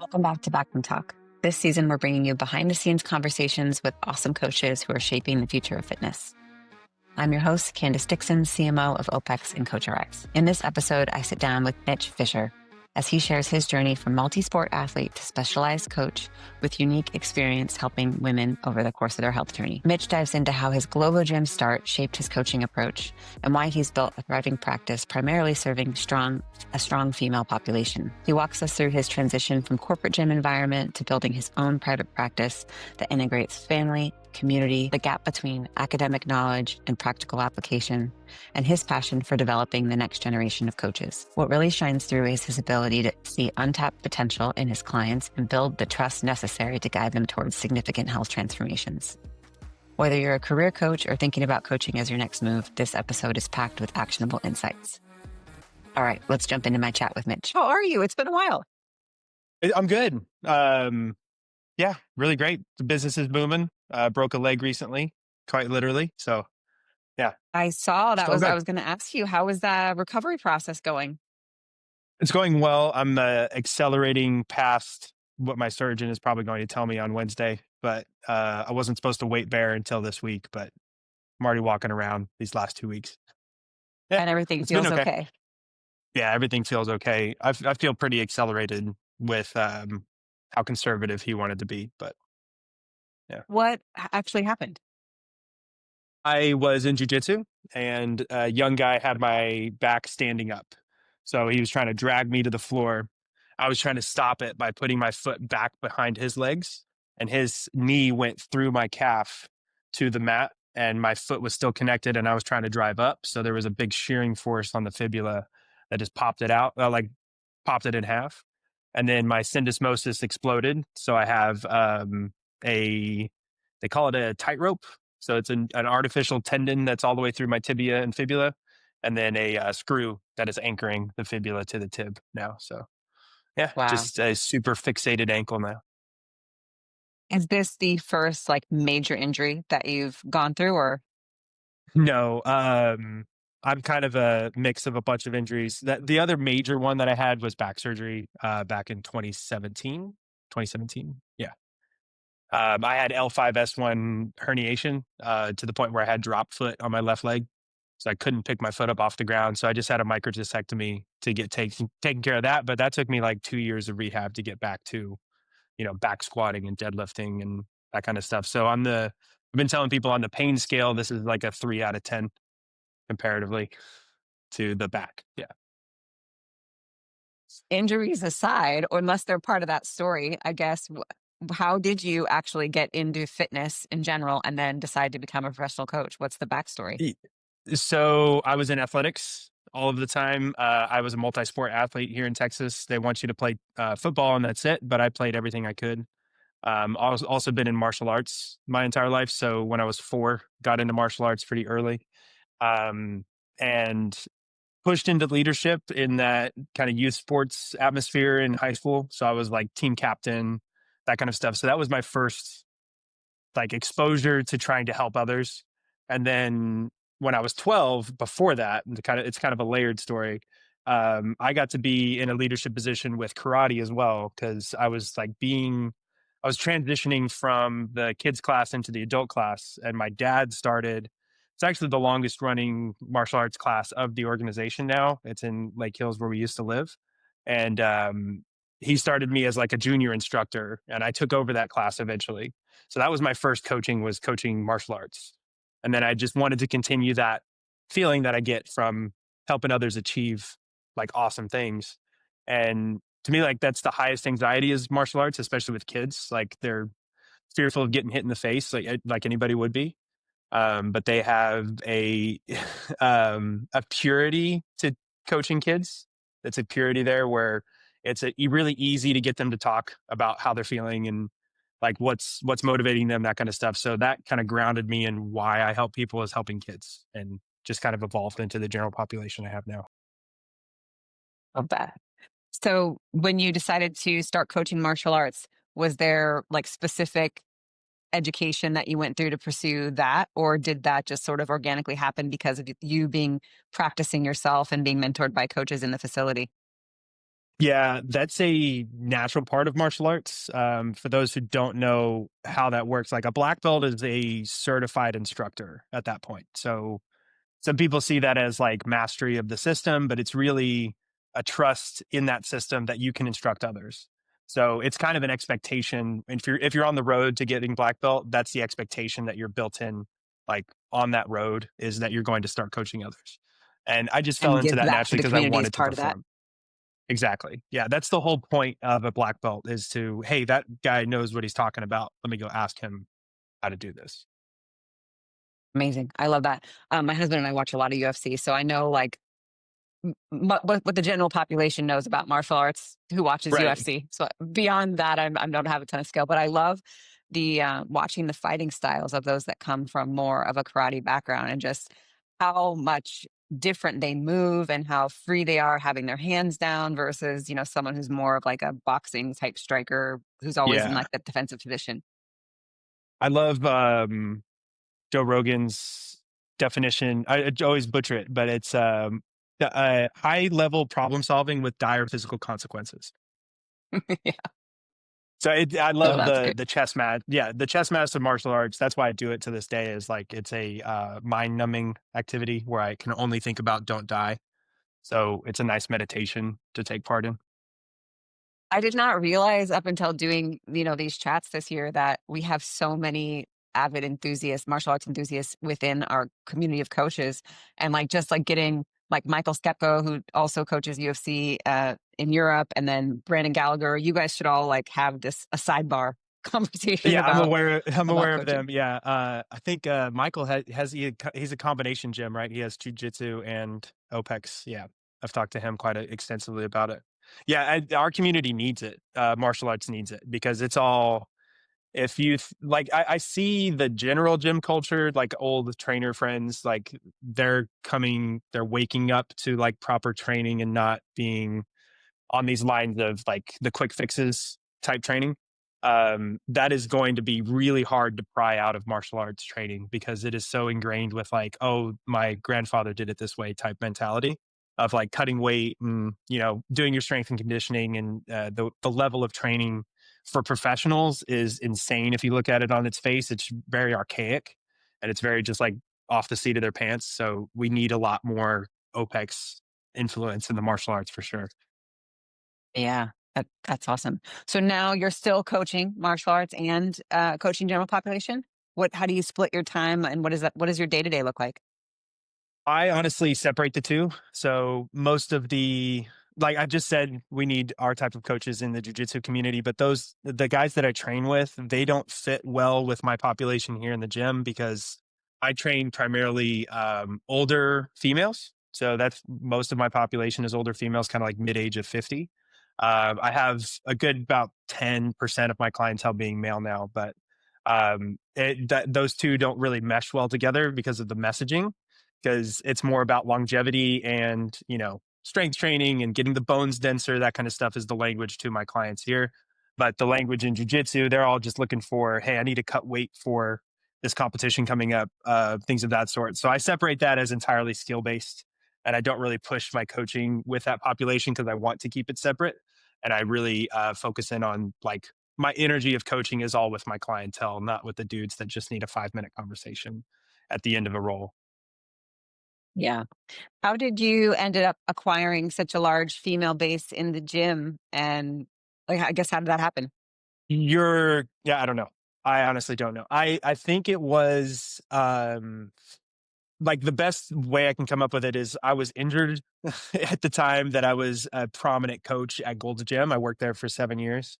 Welcome back to Backroom Talk. This season, we're bringing you behind-the-scenes conversations with awesome coaches who are shaping the future of fitness. I'm your host, Candace Dixon, CMO of OPEX and CoachRx. In this episode, I sit down with Mitch Fischer as he shares his journey from multisport athlete to specialized coach with unique experience helping women over the course of their health journey. Mitch dives into how his Globo Gym start shaped his coaching approach and why he's built a thriving practice primarily serving a strong female population. He walks us through his transition from corporate gym environment to building his own private practice that integrates family, community, the gap between academic knowledge and practical application, and his passion for developing the next generation of coaches. What really shines through is his ability to see untapped potential in his clients and build the trust necessary to guide them towards significant health transformations. Whether you're a career coach or thinking about coaching as your next move, this episode is packed with actionable insights. All right, let's jump into my chat with Mitch. How are you? It's been a while. I'm good. Yeah, really great. The business is booming. Broke a leg recently, quite literally. So, yeah. I saw that. Still I good. was going to ask you, how is the recovery process going? It's going well. I'm accelerating past what my surgeon is probably going to tell me on Wednesday, but I wasn't supposed to weight bear until this week, but I'm already walking around these last 2 weeks. Yeah, And everything it's been feels okay. Yeah, everything feels okay. I feel pretty accelerated with how conservative he wanted to be, but yeah. What actually happened? I was in jiu-jitsu and a young guy had my back standing up. So he was trying to drag me to the floor. I was trying to stop it by putting my foot back behind his legs, and his knee went through my calf to the mat and my foot was still connected and I was trying to drive up. So there was a big shearing force on the fibula that just popped it out, popped it in half. And then my syndesmosis exploded. So I have they call it a tightrope. So it's an artificial tendon that's all the way through my tibia and fibula, and then a screw that is anchoring the fibula to the tib now. So yeah, Wow. just a super fixated ankle now. Is this the first major injury that you've gone through, or? No, I'm kind of a mix of a bunch of injuries. The other major one that I had was back surgery back in 2017. Yeah. I had L5-S1 herniation to the point where I had drop foot on my left leg. So I couldn't pick my foot up off the ground. So I just had a microdiscectomy to get taken care of that. But that took me like 2 years of rehab to get back to, back squatting and deadlifting and that kind of stuff. So I've been telling people on the pain scale, this is like a 3 out of 10 comparatively to the back. Yeah. Injuries aside, or unless they're part of that story, I guess, how did you actually get into fitness in general and then decide to become a professional coach? What's the backstory? So I was in athletics all of the time. I was a multisport athlete here in Texas. They want you to play football and that's it. But I played everything I could. I was also been in martial arts my entire life. So when I was 4, got into martial arts pretty early, and pushed into leadership in that kind of youth sports atmosphere in high school. So I was like team captain, that kind of stuff. So that was my first exposure to trying to help others. And then when I was 12, before that, it's kind of a layered story. I got to be in a leadership position with karate as well, because I was transitioning from the kids class into the adult class, and my dad started. It's actually the longest running martial arts class of the organization now. It's in Lake Hills where we used to live. And he started me as like a junior instructor, and I took over that class eventually. So that was my first coaching martial arts. And then I just wanted to continue that feeling that I get from helping others achieve awesome things. And to me, that's the highest anxiety is martial arts, especially with kids. They're fearful of getting hit in the face, like anybody would be. But they have a purity to coaching kids. It's a purity there where it's really easy to get them to talk about how they're feeling and what's motivating them, that kind of stuff. So that kind of grounded me in why I help people is helping kids, and just kind of evolved into the general population I have now. Of that. So when you decided to start coaching martial arts, was there specific education that you went through to pursue that, or did that just sort of organically happen because of you practicing yourself and being mentored by coaches in the facility? Yeah, that's a natural part of martial arts. For those who don't know how that works, like a black belt is a certified instructor at that point. So some people see that as like mastery of the system, but it's really a trust in that system that you can instruct others. So it's kind of an expectation. If you're on the road to getting black belt, that's the expectation that you're built in, like on that road, is that you're going to start coaching others. And I just fell And into give that back to naturally the because I community as wanted to part of that. perform. Exactly. Yeah, that's the whole point of a black belt, is to, hey, that guy knows what he's talking about. Let me go ask him how to do this. Amazing. I love that. My husband and I watch a lot of UFC, so I know like what the general population knows about martial arts who watches Right. UFC. So beyond that, I don't have a ton of skill, but I love the watching the fighting styles of those that come from more of a karate background and just how much different they move and how free they are having their hands down versus someone who's more of like a boxing type striker who's always in Yeah. like that defensive position. I love Joe Rogan's definition. I always butcher it, but it's high level problem solving with dire physical consequences. Yeah, So I oh, love that's great. the chess match. Yeah, the chess match of martial arts. That's why I do it to this day. Is like it's a mind numbing activity where I can only think about don't die. So it's a nice meditation to take part in. I did not realize up until doing, these chats this year that we have so many avid enthusiasts, martial arts enthusiasts within our community of coaches. And like just like getting like Michael Skepko, who also coaches UFC in Europe, and then Brandon Gallagher, you guys should all like have this a sidebar conversation Yeah, about I'm aware of coaching. them. Yeah, I think Michael he's a combination gym, right? He has jujitsu and OPEX. Yeah, I've talked to him quite extensively about it. Yeah, our community needs it. Martial arts needs it because it's all. If you like, I see the general gym culture, like old trainer friends, like they're waking up to like proper training and not being on these lines of like the quick fixes type training. That is going to be really hard to pry out of martial arts training because it is so ingrained with like, oh, my grandfather did it this way type mentality of like cutting weight and, doing your strength and conditioning. And the level of training for professionals is insane. If you look at it on its face, it's very archaic and it's very just like off the seat of their pants. So we need a lot more OPEX influence in the martial arts for sure. Yeah, that's awesome. So now you're still coaching martial arts and coaching general population. How do you split your time, and what does your day to day look like? I honestly separate the two. So most of like I just said, we need our type of coaches in the jujitsu community, but the guys that I train with, they don't fit well with my population here in the gym because I train primarily older females. So that's most of my population is older females, kind of like mid age of 50. I have a good about 10% of my clientele being male now, but those two don't really mesh well together because of the messaging, because it's more about longevity and, strength training and getting the bones denser. That kind of stuff is the language to my clients here. But the language in jujitsu, they're all just looking for, hey, I need to cut weight for this competition coming up, things of that sort. So I separate that as entirely skill based. And I don't really push my coaching with that population because I want to keep it separate. And I really focus in on like my energy of coaching is all with my clientele, not with the dudes that just need a 5 minute conversation at the end of a roll. Yeah. How did you ended up acquiring such a large female base in the gym? And like, I guess, how did that happen? Yeah, I don't know. I honestly don't know. I think it was like the best way I can come up with it is I was injured at the time that I was a prominent coach at Gold's Gym. I worked there for 7 years.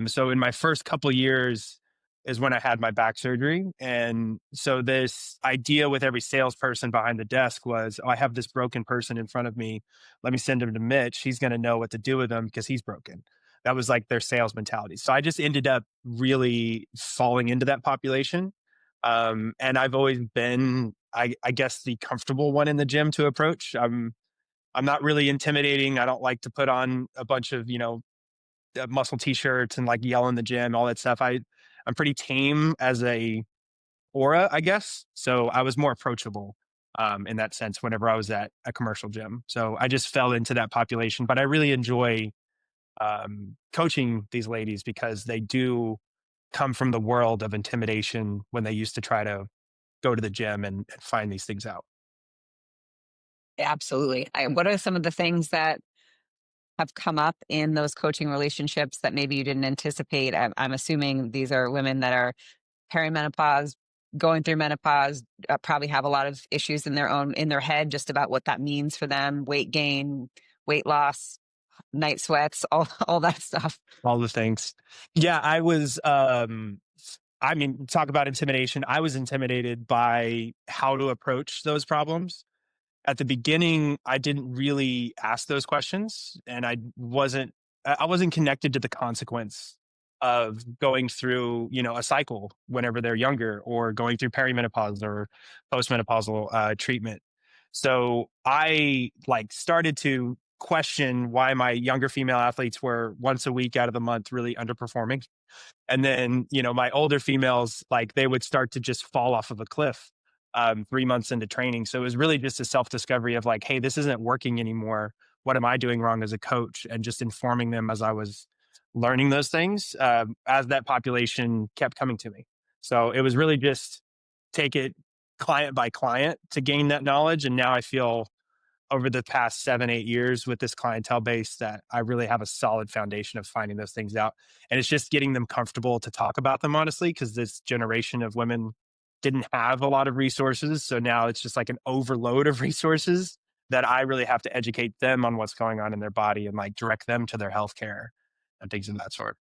So in my first couple years is when I had my back surgery. And so this idea with every salesperson behind the desk was, oh, I have this broken person in front of me. Let me send him to Mitch. He's going to know what to do with him because he's broken. That was like their sales mentality. So I just ended up really falling into that population. And I've always been, I guess, the comfortable one in the gym to approach. I'm not really intimidating. I don't like to put on a bunch of, muscle t-shirts and like yell in the gym, all that stuff. I'm pretty tame as a aura, I guess. So I was more approachable. in that sense whenever I was at a commercial gym. So I just fell into that population, but I really enjoy coaching these ladies because they do come from the world of intimidation when they used to try to go to the gym and find these things out. Absolutely. What are some of the things that have come up in those coaching relationships that maybe you didn't anticipate? I'm assuming these are women that are perimenopause, going through menopause, probably have a lot of issues in their head just about what that means for them, weight gain, weight loss, night sweats, all that stuff. All the things. Yeah, I mean, talk about intimidation. I was intimidated by how to approach those problems. At the beginning, I didn't really ask those questions, and I wasn't connected to the consequence of going through, a cycle whenever they're younger, or going through perimenopause or postmenopausal treatment. So I started to question why my younger female athletes were once a week out of the month really underperforming. And then, my older females, they would start to just fall off of a cliff 3 months into training. So it was really just a self discovery of hey, this isn't working anymore. What am I doing wrong as a coach? And just informing them as I was learning those things as that population kept coming to me. So it was really just take it client by client to gain that knowledge. And now I feel over the past 7, 8 years with this clientele base that I really have a solid foundation of finding those things out. And it's just getting them comfortable to talk about them honestly, because this generation of women didn't have a lot of resources. So now it's just an overload of resources that I really have to educate them on what's going on in their body and direct them to their healthcare and things of that sort.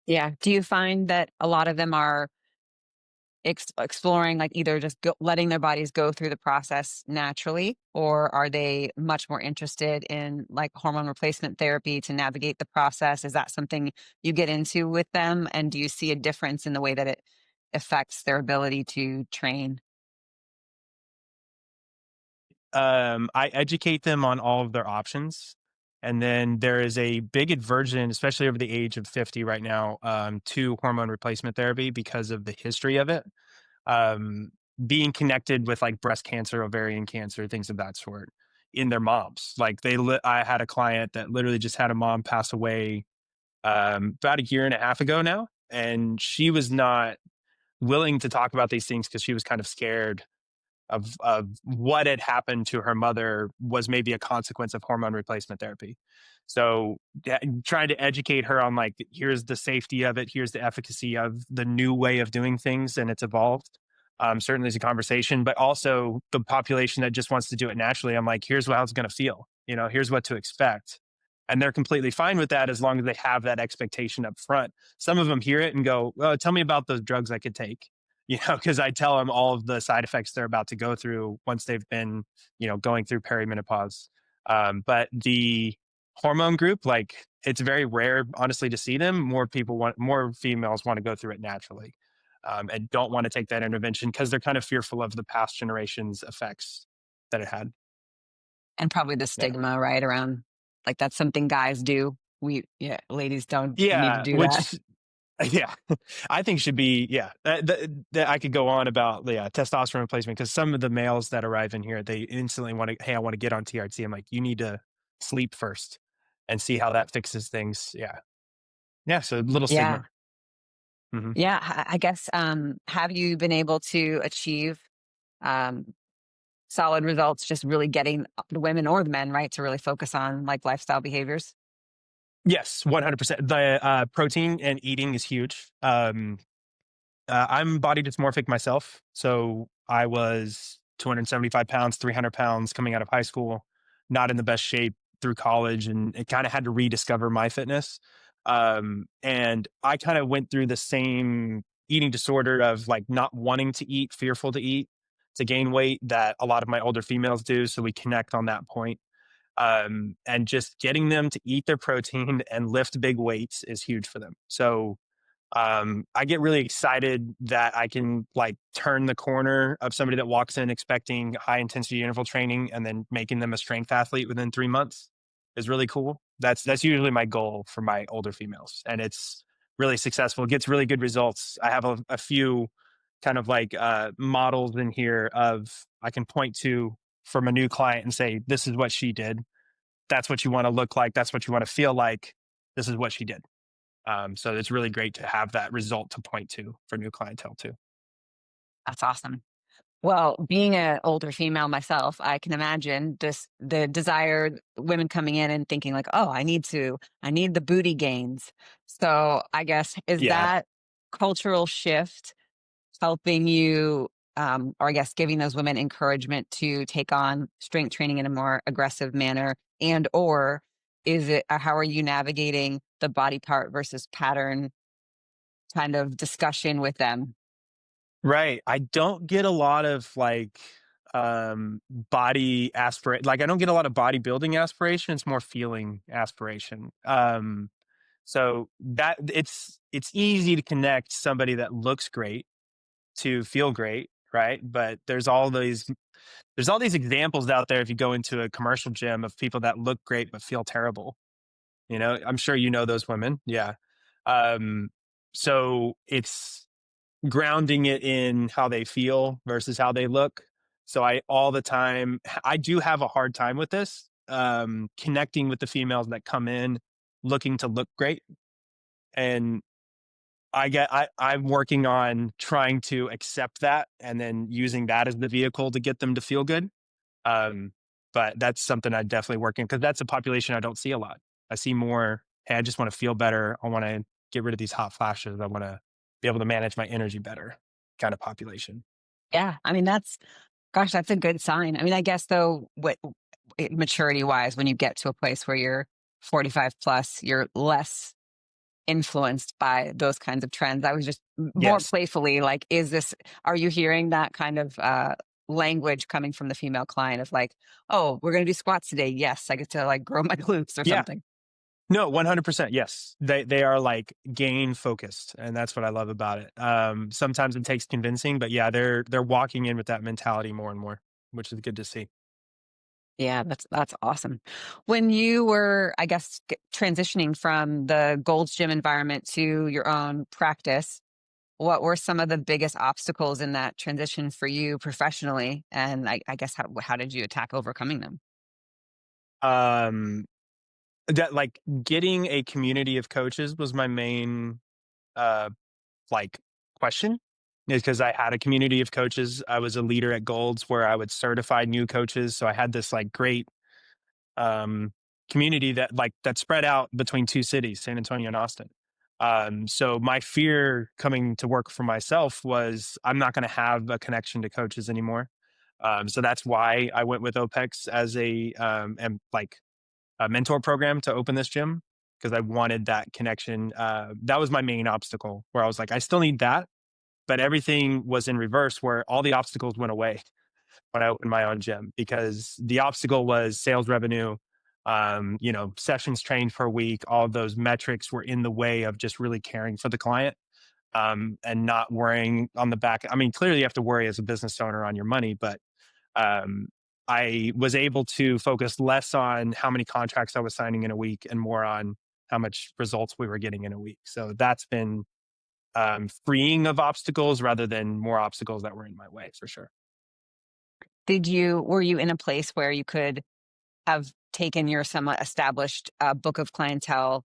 Yeah. Do you find that a lot of them are exploring, either just letting their bodies go through the process naturally, or are they much more interested in hormone replacement therapy to navigate the process? Is that something you get into with them? And do you see a difference in the way that it affects their ability to train? I educate them on all of their options. And then there is a big aversion, especially over the age of 50 right now, to hormone replacement therapy because of the history of it. Um, Being connected with breast cancer, ovarian cancer, things of that sort in their moms. I had a client that literally just had a mom pass away about a year and a half ago now. And she was not willing to talk about these things because she was kind of scared of what had happened to her mother was maybe a consequence of hormone replacement therapy. So trying to educate her on here's the safety of it, here's the efficacy of the new way of doing things, and it's evolved. Certainly is a conversation, but also the population that just wants to do it naturally. I'm here's how it's going to feel. Here's what to expect. And they're completely fine with that as long as they have that expectation up front. Some of them hear it and go, well, tell me about those drugs I could take, because I tell them all of the side effects they're about to go through once they've been, going through perimenopause. But the hormone group, it's very rare, honestly, to see them. More females want to go through it naturally and don't want to take that intervention because they're kind of fearful of the past generation's effects that it had. And probably the Yeah. stigma, right, around that's something guys do. Yeah, ladies don't need to Yeah. do that. Which, yeah, I think should be, yeah. That I could go on about, yeah, testosterone replacement because some of the males that arrive in here, they instantly want to, hey, I want to get on TRT. I'm you need to sleep first and see how that fixes things. Yeah. Yeah. So a little Yeah. stigma. Hmm. Yeah. I guess, have you been able to achieve um, solid results, just really getting the women or the men, right, to really focus on lifestyle behaviors? Yes, 100%. The protein and eating is huge. I'm body dysmorphic myself. So I was 275 pounds, 300 pounds coming out of high school, not in the best shape through college. And it kind of had to rediscover my fitness. And I kind of went through the same eating disorder of not wanting to eat, fearful to eat, to gain weight that a lot of my older females do. So we connect on that point. And just getting them to eat their protein and lift big weights is huge for them. So I get really excited that I can turn the corner of somebody that walks in expecting high intensity interval training and then making them a strength athlete within 3 months is really cool. That's usually my goal for my older females, and it's really successful. It gets really good results. I have a few kind of like models in here of I can point to from a new client and say, this is what she did. That's what you want to look like. That's what you want to feel like. This is what she did. So it's really great to have that result to point to for new clientele too. That's awesome. Well, being an older female myself, I can imagine just the desire, women coming in and thinking like, oh, I need the booty gains. So I guess, is Yeah. that cultural shift helping you, or I guess giving those women encouragement to take on strength training in a more aggressive manner? And, or is it, how are you navigating the body part versus pattern kind of discussion with them? Right. I don't get a lot of like body aspiration. Like I don't get a lot of bodybuilding aspiration. It's more feeling aspiration. So that it's easy to connect somebody that looks great to feel great, right? But there's all these examples out there if you go into a commercial gym of people that look great but feel terrible. You know, I'm sure you know those women. Yeah. Um, so it's grounding it in how they feel versus how they look. So I all the time I do have a hard time with this, connecting with the females that come in looking to look great. And I'm working on trying to accept that and then using that as the vehicle to get them to feel good. Um, but that's something I definitely work in because that's a population I don't see a lot. I see more, hey, I just want to feel better. I want to get rid of these hot flashes. I want to be able to manage my energy better kind of population. Yeah. I mean, gosh, that's a good sign. I mean, I guess though, what maturity wise, when you get to a place where you're 45 plus, you're less influenced by those kinds of trends. I was just more Yes. playfully like, are you hearing that kind of language coming from the female client of like, oh, we're going to do squats today. Yes, I get to like grow my glutes or Yeah. something. No, 100%. Yes. They are like gain focused. And that's what I love about it. Sometimes it takes convincing, but yeah, they're walking in with that mentality more and more, which is good to see. Yeah, that's awesome. When you were, I guess, transitioning from the Gold's Gym environment to your own practice, what were some of the biggest obstacles in that transition for you professionally? And I guess how did you attack overcoming them? Um, that like getting a community of coaches was my main uh like question is because I had a community of coaches. I was a leader at Gold's where I would certify new coaches. So I had this like great um, community that spread out between two cities, San Antonio and Austin. So my fear coming to work for myself was I'm not going to have a connection to coaches anymore. So that's why I went with OPEX as and like a mentor program to open this gym because I wanted that connection. That was my main obstacle where I was like, I still need that, but everything was in reverse where all the obstacles went away when I opened my own gym because the obstacle was sales revenue, sessions trained per week. All of those metrics were in the way of just really caring for the client and not worrying on the back. I mean, clearly you have to worry as a business owner on your money, but um, I was able to focus less on how many contracts I was signing in a week and more on how much results we were getting in a week. So that's been freeing of obstacles rather than more obstacles that were in my way for sure. Were you in a place where you could have taken your somewhat established book of clientele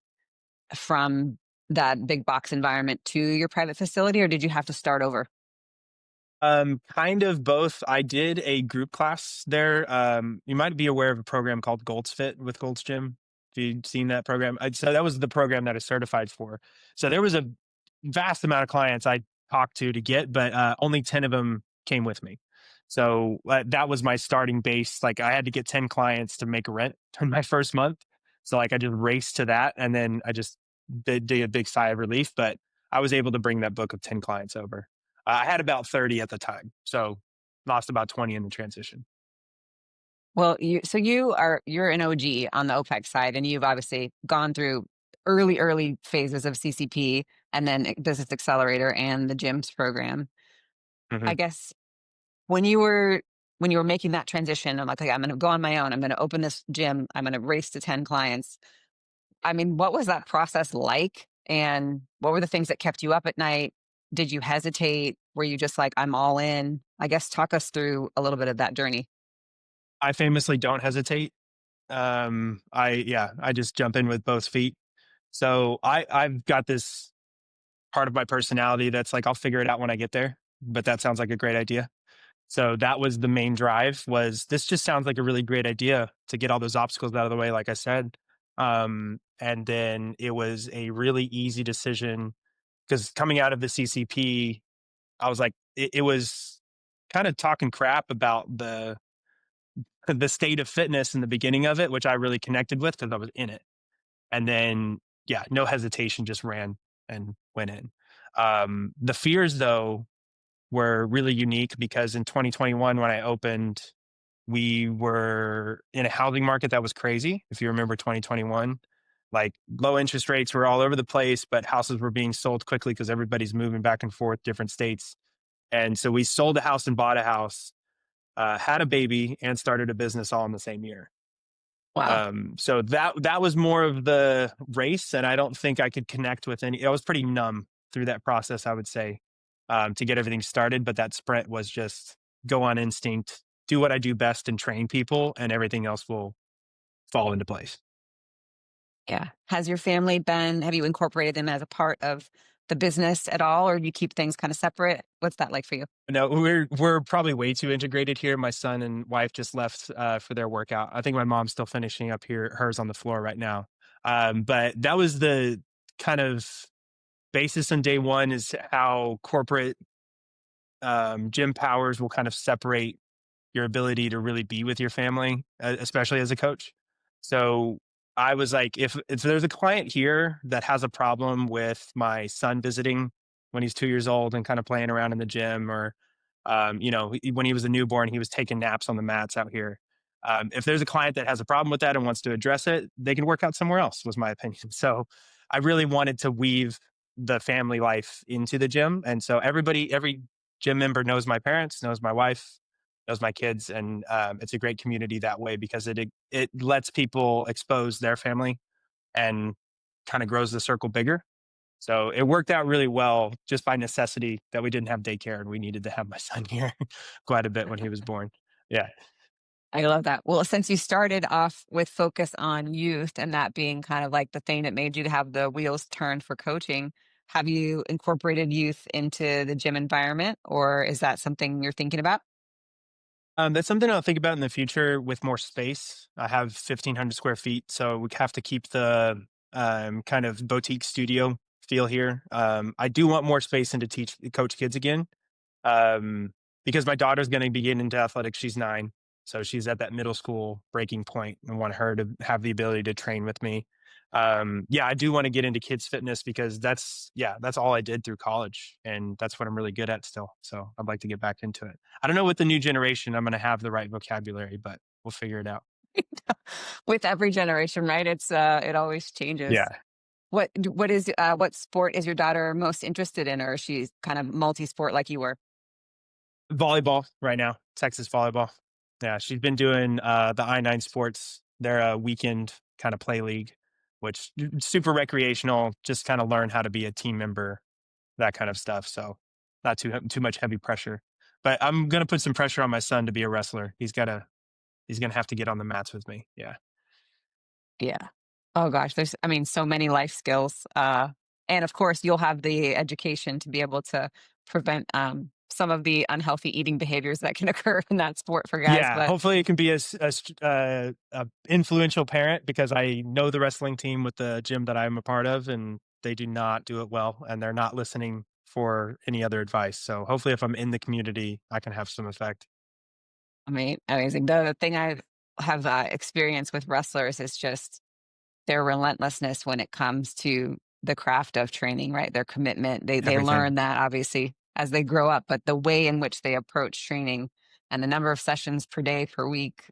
from that big box environment to your private facility, or did you have to start over? Kind of both. I did a group class there. You might be aware of a program called Gold's Fit with Gold's Gym. Have you seen that program? So that was the program that I certified for. So there was a vast amount of clients I talked to get, but only 10 of them came with me. So that was my starting base. Like I had to get 10 clients to make a rent in my first month. So like I just raced to that and then I just did a big sigh of relief, but I was able to bring that book of 10 clients over. I had about 30 at the time, so lost about 20 in the transition. Well, you're an OG on the OPEX side, and you've obviously gone through early phases of CCP and then Business Accelerator and the gyms program. I Mhm. guess when you were making that transition, I'm like, okay, I'm going to go on my own. I'm going to open this gym. I'm going to race to 10 clients. I mean, what was that process like? And what were the things that kept you up at night? Did you hesitate? Were you just like, I'm all in? I guess talk us through a little bit of that journey. I famously don't hesitate. I just jump in with both feet. So I've got this part of my personality that's like, I'll figure it out when I get there, but that sounds like a great idea. So that was the main drive, was this just sounds like a really great idea to get all those obstacles out of the way, like I said. And then it was a really easy decision because coming out of the CCP, I was like, it was kind of talking crap about the state of fitness in the beginning of it, which I really connected with because I was in it. And then, yeah, no hesitation, just ran and went in. The fears, though, were really unique because in 2021, when I opened, we were in a housing market that was crazy. If you remember 2021, like low interest rates were all over the place, but houses were being sold quickly because everybody's moving back and forth different states. And so we sold a house and bought a house, had a baby, and started a business all in the same year. Wow. So that was more of the race, and I don't think I could connect with any. I was pretty numb through that process, I would say, to get everything started. But that sprint was just go on instinct, do what I do best, and train people, and everything else will fall into place. Yeah. Has your family have you incorporated them as a part of the business at all, or do you keep things kind of separate? What's that like for you? No, we're probably way too integrated here. My son and wife just left for their workout. I think my mom's still finishing up here, hers on the floor right now. But that was the kind of basis on day one, is how corporate gym powers will kind of separate your ability to really be with your family, especially as a coach. So I was like, if there's a client here that has a problem with my son visiting when he's 2 years old and kind of playing around in the gym, or when he was a newborn, he was taking naps on the mats out here. If there's a client that has a problem with that and wants to address it, they can work out somewhere else, was my opinion. So I really wanted to weave the family life into the gym. And so every gym member knows my parents, knows my wife, knows my kids, and it's a great community that way because it lets people expose their family and kind of grows the circle bigger. So it worked out really well just by necessity that we didn't have daycare and we needed to have my son here quite a bit when he was born. Yeah. I love that. Well, since you started off with focus on youth and that being kind of like the thing that made you to have the wheels turned for coaching, have you incorporated youth into the gym environment, or is that something you're thinking about? That's something I'll think about in the future with more space. I have 1,500 square feet, so we have to keep the kind of boutique studio feel here. I do want more space and to coach kids again, um, because my daughter's going to be getting into athletics. She's 9, so she's at that middle school breaking point. I want her to have the ability to train with me. Yeah, I do want to get into kids fitness because that's all I did through college, and that's what I'm really good at still. So I'd like to get back into it. I don't know with the new generation I'm going to have the right vocabulary, but we'll figure it out. With every generation, right? It always changes. Yeah, What sport is your daughter most interested in, or is she kind of multi-sport like you were? volleyball right now, Texas volleyball. Yeah, she's been doing the I-9 sports. They're a weekend kind of play league, which super recreational. Just kind of learn how to be a team member, that kind of stuff. So not too much heavy pressure. But I'm gonna put some pressure on my son to be a wrestler. He's gonna have to get on the mats with me. Yeah. Yeah. Oh gosh, I mean, so many life skills. And of course, you'll have the education to be able to prevent some of the unhealthy eating behaviors that can occur in that sport for guys. Yeah, But hopefully it can be a influential parent because I know the wrestling team with the gym that I'm a part of, and they do not do it well, and they're not listening for any other advice. So hopefully, if I'm in the community, I can have some effect. I mean, amazing. The thing I have experienced with wrestlers is just their relentlessness when it comes to the craft of training, right? Their commitment. They Everything. learn that obviously as they grow up, but the way in which they approach training and the number of sessions per day per week,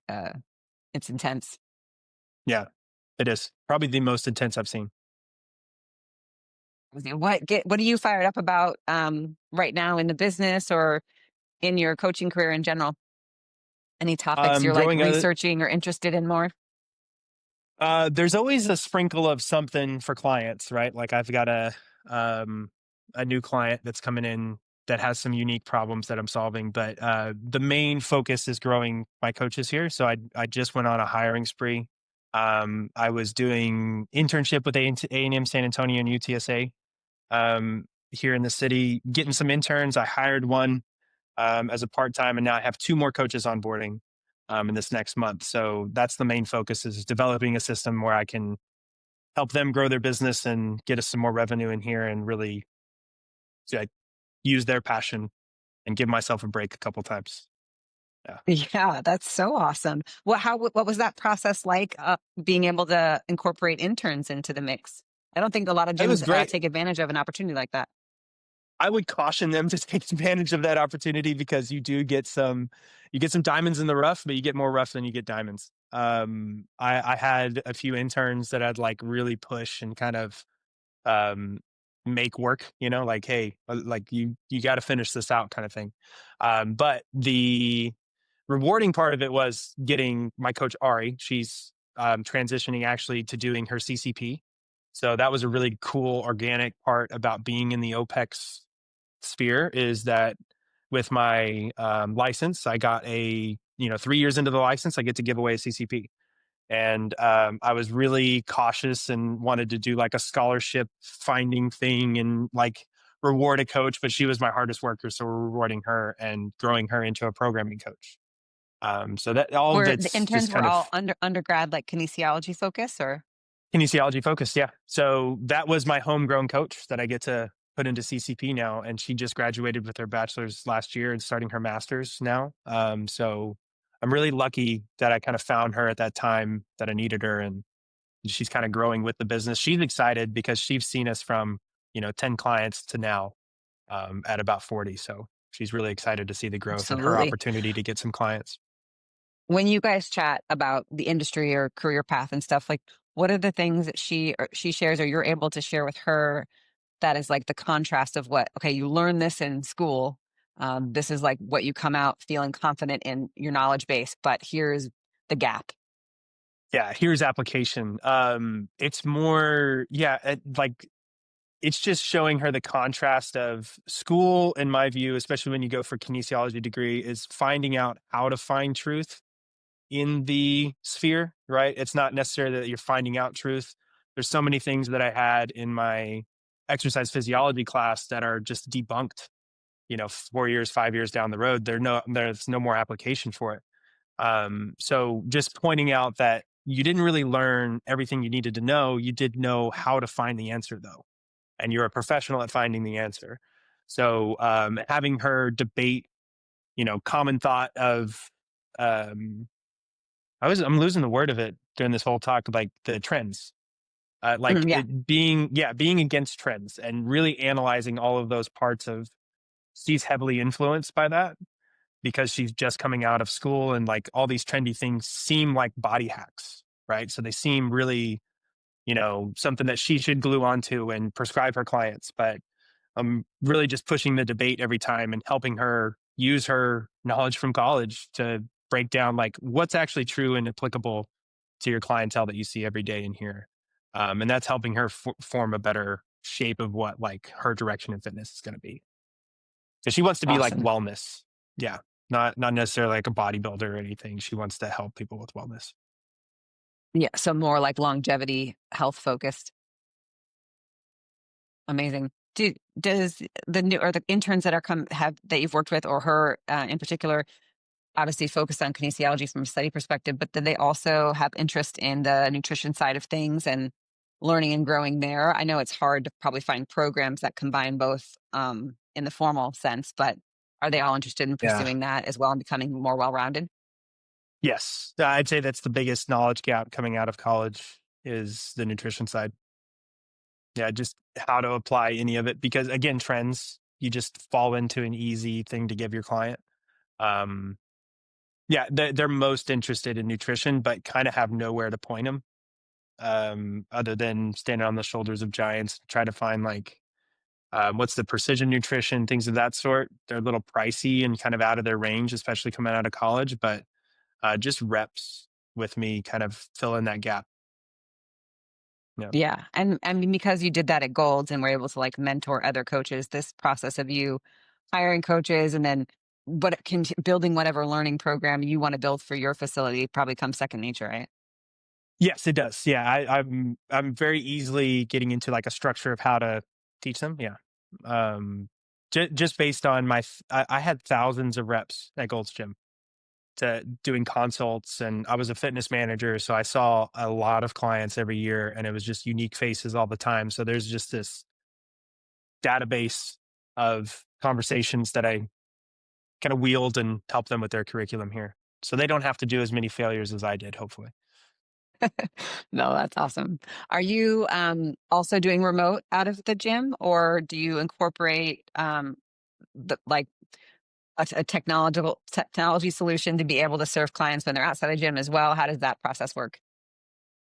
it's intense. Yeah, it is probably the most intense I've seen. What are you fired up about right now in the business or in your coaching career in general? Any topics you're like Growing up, researching or interested in more? there's always a sprinkle of something for clients, right? Like I've got a a new client that's coming in that has some unique problems that I'm solving. But the main focus is growing my coaches here. So I just went on a hiring spree. I was doing internship with A&M San Antonio and UTSA here in the city, getting some interns. I hired one as a part-time, and now I have two more coaches onboarding in this next month. So that's the main focus, is developing a system where I can help them grow their business and get us some more revenue in here, and really like, use their passion and give myself a break a couple times. Yeah, Yeah, that's so awesome. What was that process like, being able to incorporate interns into the mix? I don't think a lot of it was gyms great. take advantage of an opportunity like that. I would caution them to take advantage of that opportunity, because you get some diamonds in the rough, but you get more rough than you get diamonds. I had a few interns that I'd like really push and kind of um, make work, like, hey, like you got to finish this out, kind of thing. But the rewarding part of it was getting my coach Ari. She's transitioning actually to doing her CCP. So that was a really cool organic part about being in the OPEX sphere, is that with my license, I got 3 years into the license, I get to give away a CCP. And I was really cautious and wanted to do like a scholarship finding thing and like reward a coach, but she was my hardest worker. So we're rewarding her and growing her into a programming coach. So that all of Were the it's just interns were kind all of undergrad, like kinesiology focus, or? kinesiology focused. Yeah. So that was my homegrown coach that I get to put into CCP now. And she just graduated with her bachelor's last year and starting her master's now. So I'm really lucky that I kind of found her at that time that I needed her. And she's kind of growing with the business. She's excited because she's seen us from, 10 clients to now at about 40. So she's really excited to see the growth and her Absolutely. opportunity to get some clients. When you guys chat about the industry or career path and stuff, like, what are the things that she shares, or you're able to share with her, that is like the contrast of what, okay, you learn this in school. This is like what you come out feeling confident in your knowledge base, but here's the gap. Yeah, here's application. It's more, yeah, like it's just showing her the contrast of school, in my view, especially when you go for kinesiology degree, is finding out how to find truth in the sphere, right? It's not necessarily that you're finding out truth. There's so many things that I had in my exercise physiology class that are just debunked, 4 years, 5 years down the road. There's no more application for it. So just pointing out that you didn't really learn everything you needed to know. You did know how to find the answer, though, and you're a professional at finding the answer. So having her debate, common thought of um, I'm losing the word of it during this whole talk, like the trends, like Mhm, yeah, being against trends and really analyzing all of those parts of. She's heavily influenced by that because she's just coming out of school, and like all these trendy things seem like body hacks, right? So they seem really, something that she should glue onto and prescribe her clients. But I'm really just pushing the debate every time and helping her use her knowledge from college to break down like what's actually true and applicable to your clientele that you see every day in here. And that's helping her form a better shape of what like her direction in fitness is going to be. So she wants to be like awesome. wellness. Yeah. Not necessarily like a bodybuilder or anything. She wants to help people with wellness. Yeah, so more like longevity, health focused. Amazing. Does the new or the interns that are come have that you've worked with, or her in particular, obviously focused on kinesiology from a study perspective, but do they also have interest in the nutrition side of things and learning and growing there? I know it's hard to probably find programs that combine both, in the formal sense, but are they all interested in Yeah. pursuing that as well and becoming more well-rounded? Yes. I'd say that's the biggest knowledge gap coming out of college is the nutrition side. Yeah, just how to apply any of it, because again, trends, you just fall into an easy thing to give your client. Um, yeah, they're most interested in nutrition, but kind of have nowhere to point them other than standing on the shoulders of giants, try to find like what's the precision nutrition, things of that sort. They're a little pricey and kind of out of their range, especially coming out of college, but just reps with me kind of fill in that gap. Yeah. Yeah. And I mean, because you did that at Golds and were able to like mentor other coaches, this process of you hiring coaches and then building whatever learning program you want to build for your facility probably comes second nature, right? Yes, it does. Yeah, I'm very easily getting into like a structure of how to teach them. Yeah, just based on I had thousands of reps at Gold's Gym to doing consults, and I was a fitness manager, so I saw a lot of clients every year, and it was just unique faces all the time. So there's just this database of conversations that I kind of wield and help them with their curriculum here, so they don't have to do as many failures as I did. Hopefully. No, that's awesome. Are you also doing remote out of the gym or do you incorporate like a technology solution to be able to serve clients when they're outside the gym as well? How does that process work?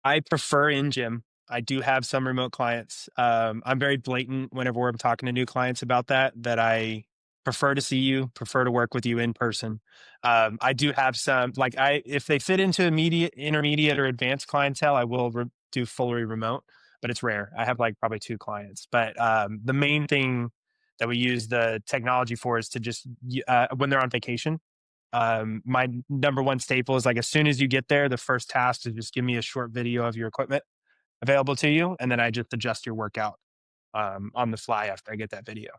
I prefer in gym. I do have some remote clients. I'm very blatant whenever I'm talking to new clients about that I prefer to see you, prefer to work with you in person. I do have some, like if they fit into immediate, intermediate, or advanced clientele, I will do fully remote, but it's rare. I have like probably 2 clients, but the main thing that we use the technology for is to just when they're on vacation. My number one staple is like as soon as you get there, the first task is just give me a short video of your equipment available to you, and then I just adjust your workout on the fly after I get that video.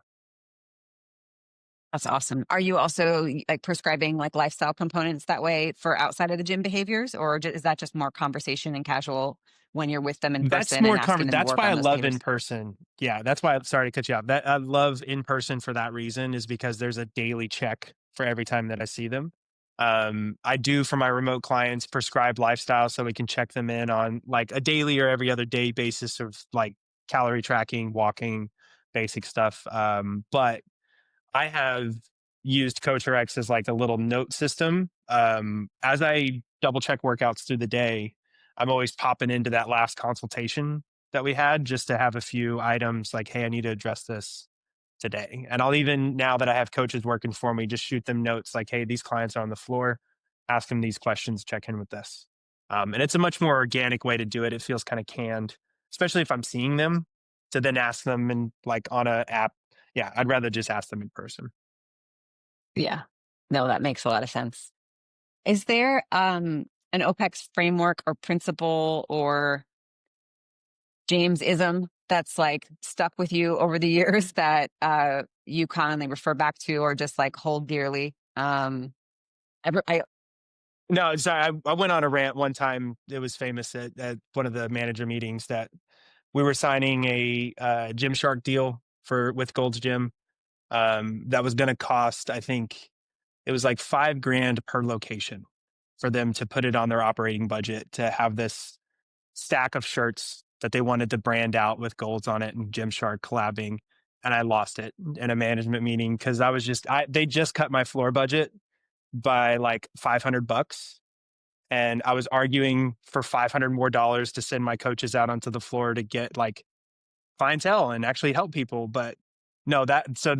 That's awesome. Are you also like prescribing like lifestyle components that way for outside of the gym behaviors, or is that just more conversation and casual when you're with them in That's person more and common. asking them to That's work why on I those love in behaviors? person. Yeah, that's why. Sorry to cut you off. That I love in person for that reason is because there's a daily check for every time that I see them. I do for my remote clients prescribe lifestyle so we can check them in on like a daily or every other day basis of like calorie tracking, walking, basic stuff. But I have used CoachRx as like a little note system. As I double check workouts through the day, I'm always popping into that last consultation that we had just to have a few items like, hey, I need to address this today. And I'll even, now that I have coaches working for me, just shoot them notes like, hey, these clients are on the floor, ask them these questions, check in with this. And it's a much more organic way to do it. It feels kind of canned, especially if I'm seeing them to then ask them and like on a app. Yeah, I'd rather just ask them in person. Yeah. No, that makes a lot of sense. Is there an OPEX framework or principle or James ism that's like stuck with you over the years that you commonly refer back to or just like hold dearly? I No, sorry, I went on a rant one time. It was famous at one of the manager meetings that we were signing a Gymshark deal for with Gold's Gym. That was going to cost, I think it was like 5 grand per location for them to put it on their operating budget to have this stack of shirts that they wanted to brand out with golds on it and Gymshark collabing. And I lost it in a management meeting because they just cut my floor budget by like $500. And I was arguing for $500 more to send my coaches out onto the floor to get like clientele and actually help people. But no,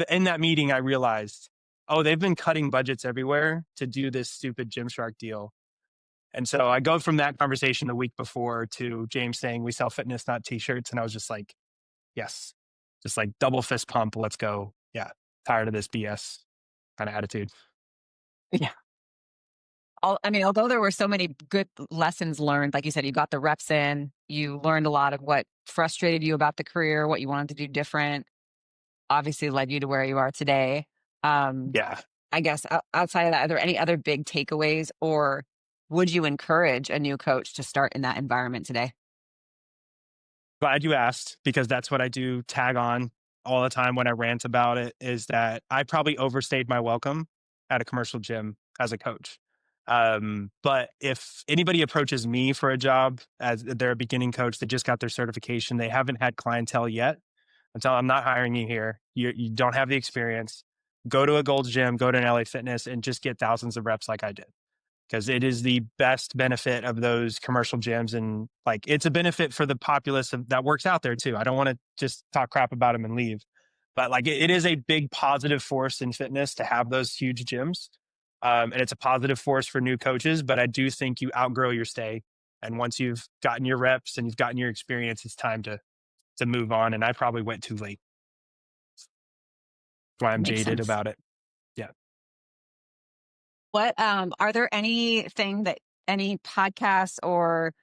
in that meeting, I realized, oh, they've been cutting budgets everywhere to do this stupid Gymshark deal. And so I go from that conversation the week before to James saying we sell fitness, not t-shirts. And I was just like, yes, just like double fist pump. Let's go. Yeah. Tired of this BS kind of attitude. yeah. I mean, although there were so many good lessons learned, like you said, you got the reps in, you learned a lot of what frustrated you about the career, what you wanted to do different, obviously led you to where you are today. Um, Yeah. I guess outside of that, are there any other big takeaways or would you encourage a new coach to start in that environment today? Glad you asked because that's what I do tag on all the time when I rant about it is that I probably overstayed my welcome at a commercial gym as a coach. But if anybody approaches me for a job as they're a beginning coach, they just got their certification, they haven't had clientele yet, until I'm not hiring you here. You don't have the experience. Go to a Gold's Gym, go to an LA Fitness, and just get thousands of reps like I did because it is the best benefit of those commercial gyms. And like, it's a benefit for the populace that works out there too. I don't want to just talk crap about them and leave, but like, it is a big positive force in fitness to have those huge gyms. And it's a positive force for new coaches, but I do think you outgrow your stay And once you've gotten your reps and you've gotten your experience, it's time to move on. And I probably went too late. That's why I'm Makes jaded sense. about it. Yeah. What are there anything that any podcasts or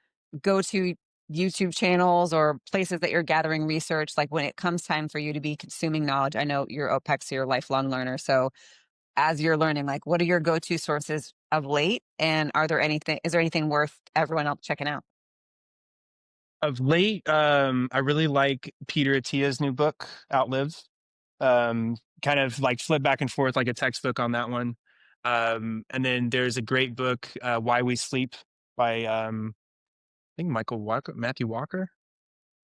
go to YouTube channels or places that you're gathering research, like when it comes time for you to be consuming knowledge? I know you're OPEX, you're a lifelong learner. So as you're learning, like what are your go-to sources of late? And is there anything worth everyone else checking out? Of late, I really like Peter Attia's new book, Outlive. Kind of like flip back and forth like a textbook on that one. And then there's a great book, Why We Sleep by I think Matthew Walker.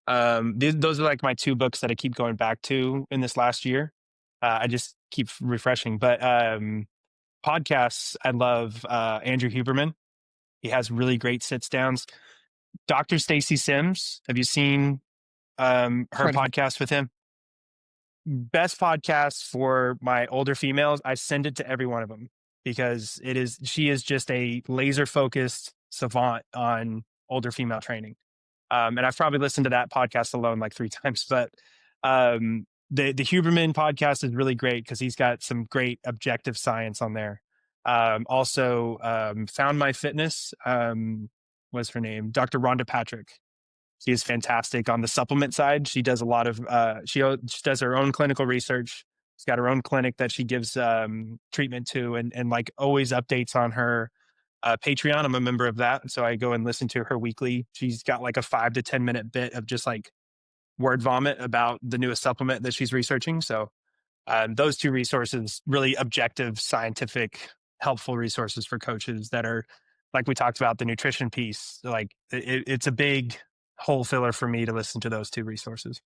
Those are like my two books that I keep going back to in this last year. I just keep refreshing. But podcasts, I love Andrew Huberman. He has really great sits downs. Dr. Stacy Sims. Have you seen her Heard of it. podcast with him? Best podcast for my older females. I send it to every one of them because she is just a laser focused savant on older female training. And I've probably listened to that podcast alone like 3 times, but the Huberman podcast is really great because he's got some great objective science on there. Also, Found My Fitness, what's her name? Dr. Rhonda Patrick. She is fantastic on the supplement side. She does a lot of, she does her own clinical research. She's got her own clinic that she gives treatment to and like always updates on her Patreon. I'm a member of that. So I go and listen to her weekly. She's got like a 5 to 10 minute bit of just like word vomit about the newest supplement that she's researching. So those two resources, really objective, scientific, helpful resources for coaches that are, like we talked about, the nutrition piece. Like it's a big hole filler for me to listen to those two resources.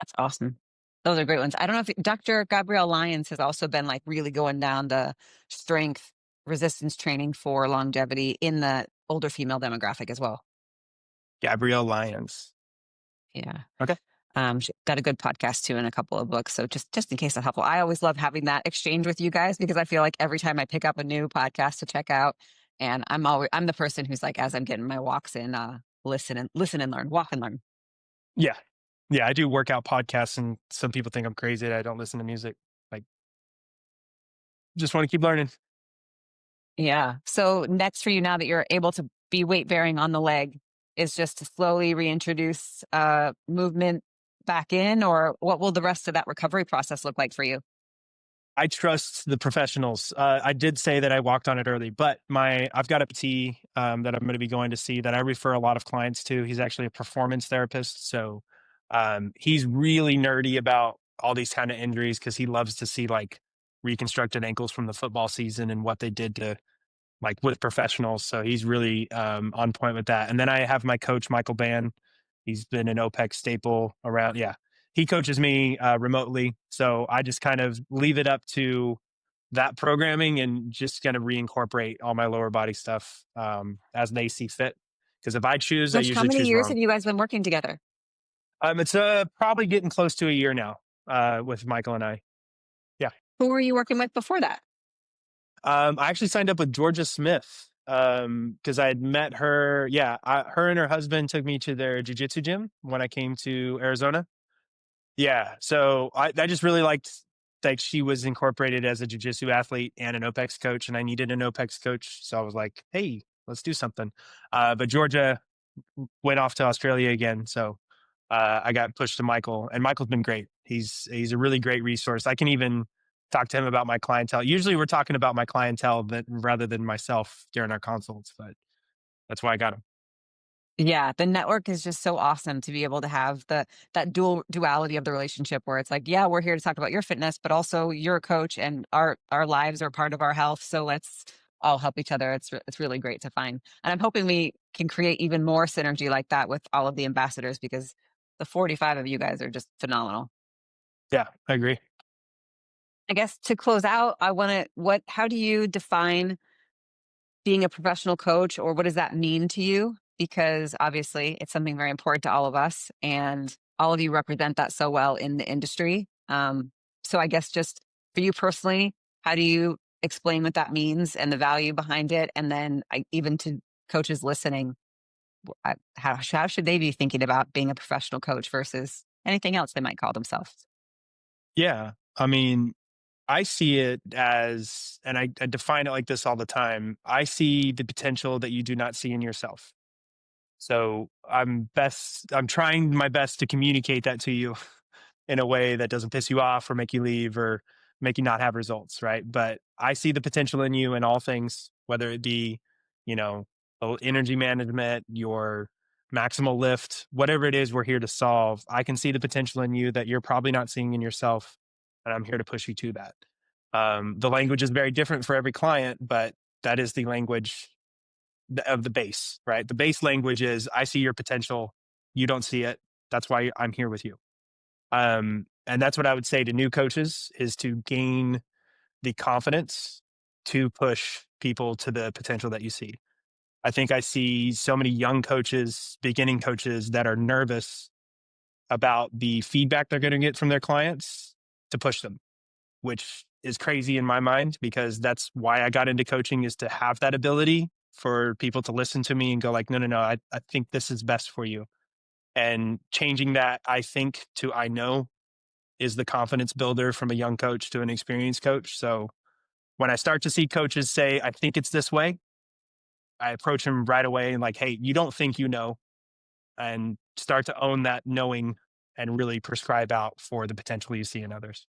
That's awesome. Those are great ones. I don't know if Dr. Gabrielle Lyons has also been like really going down the strength resistance training for longevity in the older female demographic as well. Gabrielle Lyons. Yeah. Okay. She's got a good podcast too and a couple of books. So just in case that's helpful, I always love having that exchange with you guys because I feel like every time I pick up a new podcast to check out, and I'm the person who's like, as I'm getting my walks in, listen and learn, walk and learn. Yeah. Yeah. I do workout podcasts and some people think I'm crazy that I don't listen to music. Like, just want to keep learning. Yeah. So next for you, now that you're able to be weight bearing on the leg, is just to slowly reintroduce movement back in, or what will the rest of that recovery process look like for you? I trust the professionals. I did say that I walked on it early, but I've got a PT that I'm going to be going to see that I refer a lot of clients to. He's actually a performance therapist, so he's really nerdy about all these kind of injuries because he loves to see like reconstructed ankles from the football season and what they did to like with professionals. So he's really on point with that. And then I have my coach Michael Ban. He's been an OPEX staple around. Yeah, he coaches me remotely. So I just kind of leave it up to that programming and just kind of reincorporate all my lower body stuff as they see fit. Because if I choose, I Mitch, how usually many choose years wrong. have you guys been working together? It's probably getting close to a year now with Michael and I. Yeah. Who were you working with before that? I actually signed up with Georgia Smith because I had met her. Yeah, her and her husband took me to their jiu-jitsu gym when I came to Arizona. Yeah, so I just really liked like she was incorporated as a jiu-jitsu athlete and an OPEX coach, and I needed an OPEX coach, so I was like, hey, let's do something. But Georgia went off to Australia again, so I got pushed to Michael, and Michael's been great. He's a really great resource. I can even talk to him about my clientele. Usually, we're talking about my clientele rather than myself during our consults, but that's why I got him. Yeah, the network is just so awesome to be able to have that duality of the relationship where it's like, yeah, we're here to talk about your fitness, but also you're a coach and our lives are part of our health. So let's all help each other. It's really great to find. And I'm hoping we can create even more synergy like that with all of the ambassadors because the 45 of you guys are just phenomenal. Yeah, I agree. I guess to close out, how do you define being a professional coach, or what does that mean to you? Because obviously it's something very important to all of us and all of you represent that so well in the industry. So I guess just for you personally, how do you explain what that means and the value behind it? And then even to coaches listening, how should they be thinking about being a professional coach versus anything else they might call themselves? Yeah. I mean, I see it as, and I define it like this all the time. I see the potential that you do not see in yourself. So I'm trying my best to communicate that to you in a way that doesn't piss you off or make you leave or make you not have results, right? But I see the potential in you in all things, whether it be, you know, energy management, your maximal lift, whatever it is we're here to solve. I can see the potential in you that you're probably not seeing in yourself, and I'm here to push you to that. The language is very different for every client, but that is the language of the base, right? The base language is I see your potential, you don't see it. That's why I'm here with you. And that's what I would say to new coaches is to gain the confidence to push people to the potential that you see. I think I see so many young coaches, beginning coaches that are nervous about the feedback they're going to get from their clients to push them, which is crazy in my mind because that's why I got into coaching is to have that ability for people to listen to me and go like, no, I think this is best for you. And changing that, I think to I know is the confidence builder from a young coach to an experienced coach. So when I start to see coaches say, I think it's this way, I approach them right away and like, hey, you don't think you know, and start to own that knowing and really prescribe out for the potential you see in others.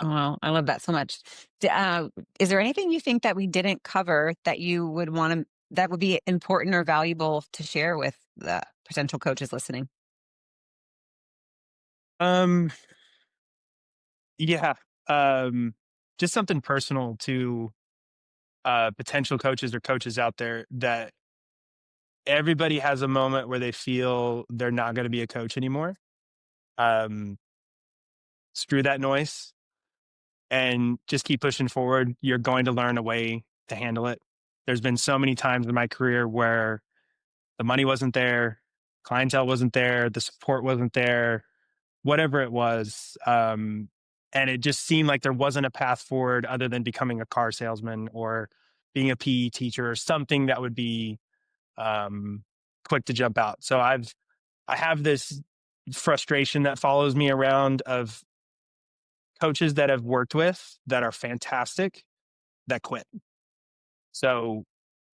Oh, wow, I love that so much. Is there anything you think that we didn't cover that you would want to, that would be important or valuable to share with the potential coaches listening? Um, yeah, just something personal to potential coaches or coaches out there that everybody has a moment where they feel they're not going to be a coach anymore. Um, Screw that noise and just keep pushing forward. You're going to learn a way to handle it. There's been so many times in my career where the money wasn't there, clientele wasn't there, the support wasn't there, whatever it was. And it just seemed like there wasn't a path forward other than becoming a car salesman or being a PE teacher or something that would be um, quick to jump out. So I have this frustration that follows me around of coaches that I've worked with that are fantastic that quit. So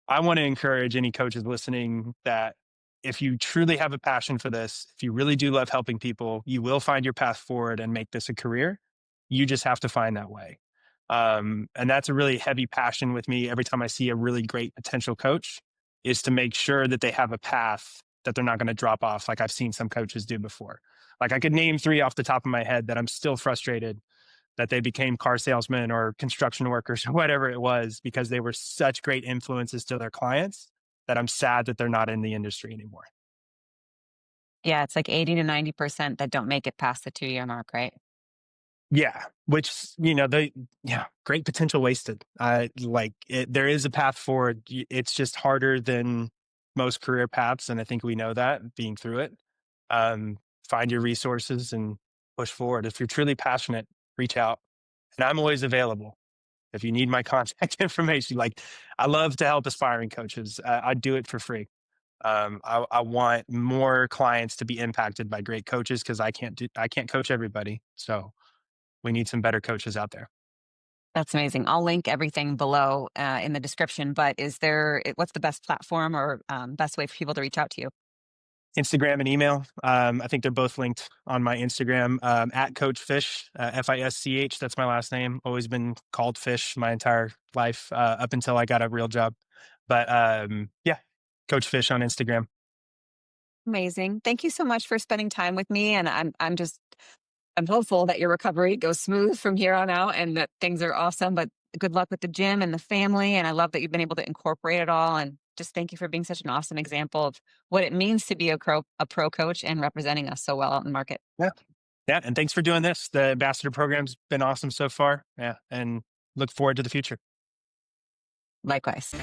I want to encourage any coaches listening that if you truly have a passion for this, if you really do love helping people, you will find your path forward and make this a career. You just have to find that way. And that's a really heavy passion with me every time I see a really great potential coach is to make sure that they have a path that they're not going to drop off like I've seen some coaches do before. Like I could name 3 off the top of my head that I'm still frustrated that they became car salesmen or construction workers or whatever it was because they were such great influences to their clients that I'm sad that they're not in the industry anymore. Yeah, it's like 80 to 90% that don't make it past the 2-year mark, right? Yeah, which yeah, great potential wasted. There is a path forward. It's just harder than most career paths, and I think we know that being through it. Find your resources and push forward. If you're truly passionate, reach out, and I'm always available. If you need my contact information, like I love to help aspiring coaches. I do it for free. I want more clients to be impacted by great coaches because I can't coach everybody. So we need some better coaches out there. That's amazing. I'll link everything below in the description, but what's the best platform or best way for people to reach out to you? Instagram and email. I think they're both linked on my Instagram at Coach Fish, Fisch. That's my last name. Always been called Fish my entire life up until I got a real job. But yeah, Coach Fish on Instagram. Amazing. Thank you so much for spending time with me. And I'm hopeful that your recovery goes smooth from here on out and that things are awesome. But good luck with the gym and the family. And I love that you've been able to incorporate it all. And just thank you for being such an awesome example of what it means to be a pro coach and representing us so well out in the market. Yeah. Yeah. And thanks for doing this. The ambassador program's been awesome so far. Yeah. And look forward to the future. Likewise.